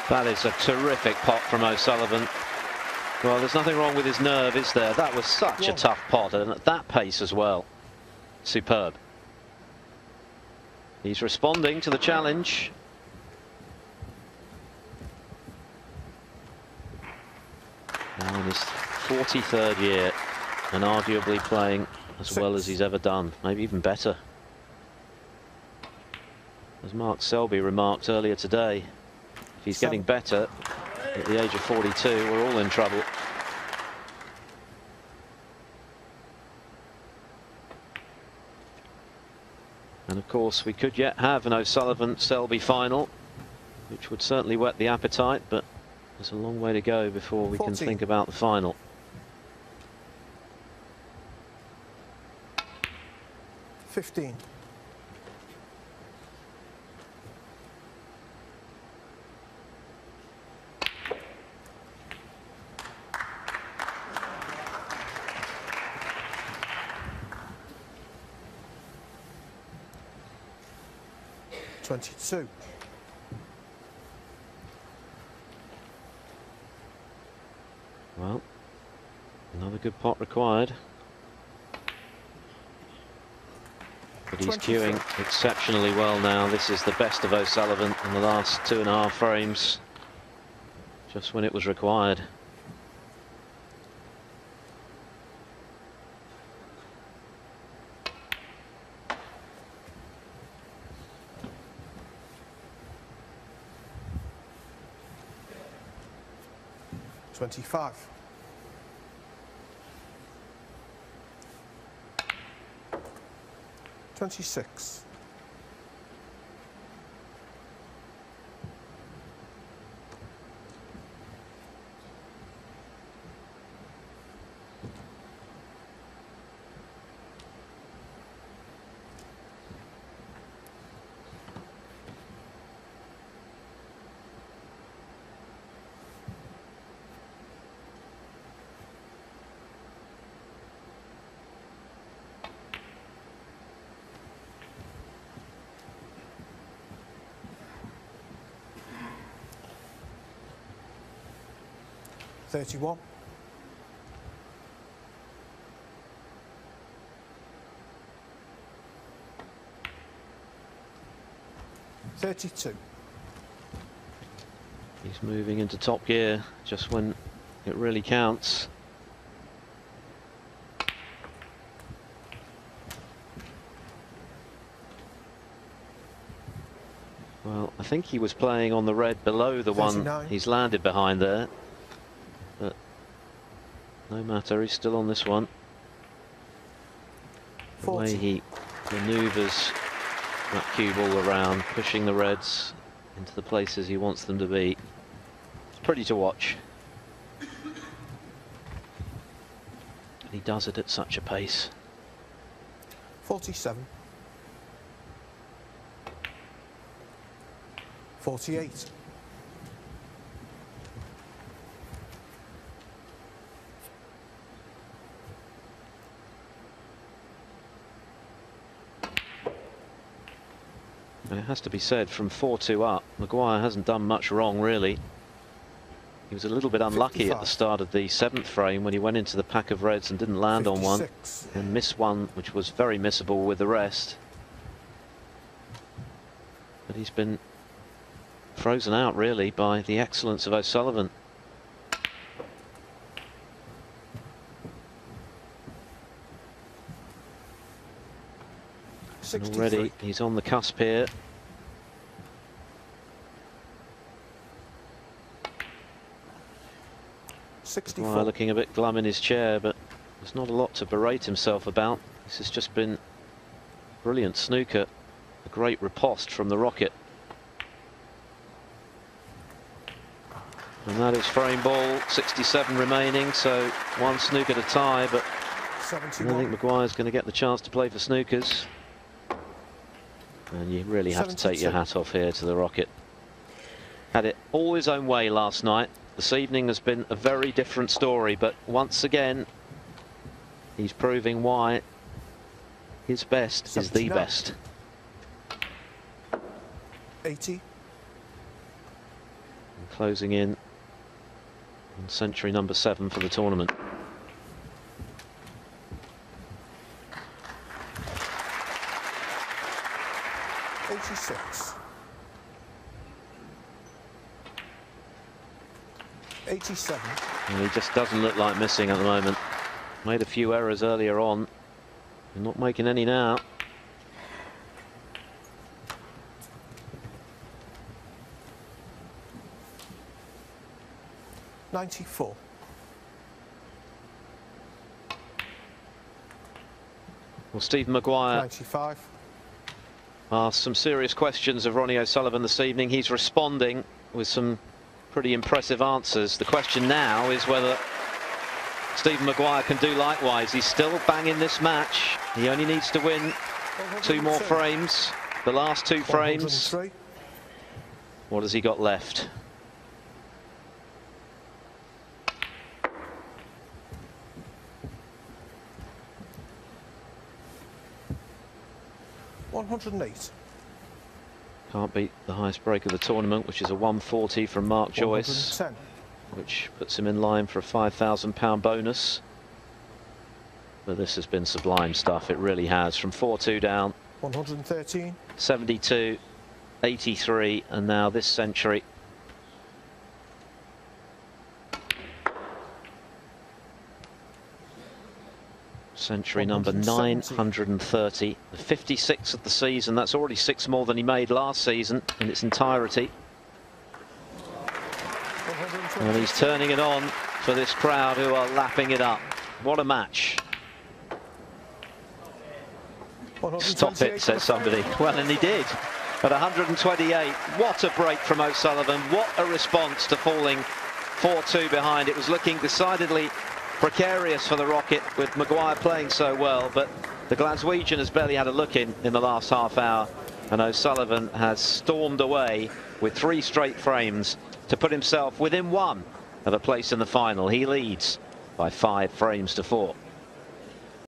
That is a terrific pot from O'Sullivan. Well, there's nothing wrong with his nerve, is there? That was such a tough pot, and at that pace as well. Superb. He's responding to the challenge. Now in his 43rd year, and arguably playing as well as he's ever done, maybe even better. As Mark Selby remarked earlier today, if he's getting better at the age of 42, we're all in trouble. And of course, we could yet have an O'Sullivan-Selby final, which would certainly whet the appetite, but there's a long way to go before we can think about the final. 15. $22. Well, another good pot required. But he's cueing exceptionally well now. This is the best of O'Sullivan in the last 2.5 frames, just when it was required. $25. $26. $31. $32. He's moving into top gear just when it really counts. Well, I think he was playing on the red below the 39. one he's landed behind there. But no matter, he's still on this one. The 40. way he maneuvers that cue ball around, pushing the reds into the places he wants them to be. It's pretty to watch. And he does it at such a pace. 47. 48. And it has to be said, from 4-2 up, Maguire hasn't done much wrong, really. He was a little bit unlucky 55. at the start of the 7th frame when he went into the pack of reds and didn't land 56. on one, and missed one which was very missable with the rest. But he's been frozen out, really, by the excellence of O'Sullivan. Already he's on the cusp here. Maguire looking a bit glum in his chair, but there's not a lot to berate himself about. This has just been brilliant snooker, a great riposte from the rocket. And that is frame ball, 67 remaining, so one snooker to tie, but 71. I think Maguire's going to get the chance to play for snookers. And you really have 72. To take your hat off here to the rocket. Had it all his own way last night. This evening has been a very different story, but once again, he's proving why his best 79. Is the best. 80. closing in on century number 7 for the tournament. $86. 87. And he just doesn't look like missing at the moment. Made a few errors earlier on. He's not making any now. $94. Well, Stephen Maguire 95. asked some serious questions of Ronnie O'Sullivan this evening. He's responding with some pretty impressive answers. The question now is whether Stephen Maguire can do likewise. He's still banging this match. He only needs to win 2 more frames. The last 2 frames. 103. What has he got left? $108. Can't beat the highest break of the tournament, which is a 140 from Mark Joyce, 110. which puts him in line for a £5,000 bonus. But this has been sublime stuff, it really has. From 4-2 down, 113. 72, 83, and now this century. Century number 930, the 56th of the season. That's already 6 more than he made last season in its entirety. And he's turning it on for this crowd who are lapping it up. What a match. Stop it, says somebody. Well, and he did. At 128, what a break from O'Sullivan. What a response to falling 4-2 behind. It was looking decidedly precarious for the Rocket with Maguire playing so well, but the Glaswegian has barely had a look in the last half hour, and O'Sullivan has stormed away with 3 straight frames to put himself within 1 of a place in the final. He leads by 5 frames to 4.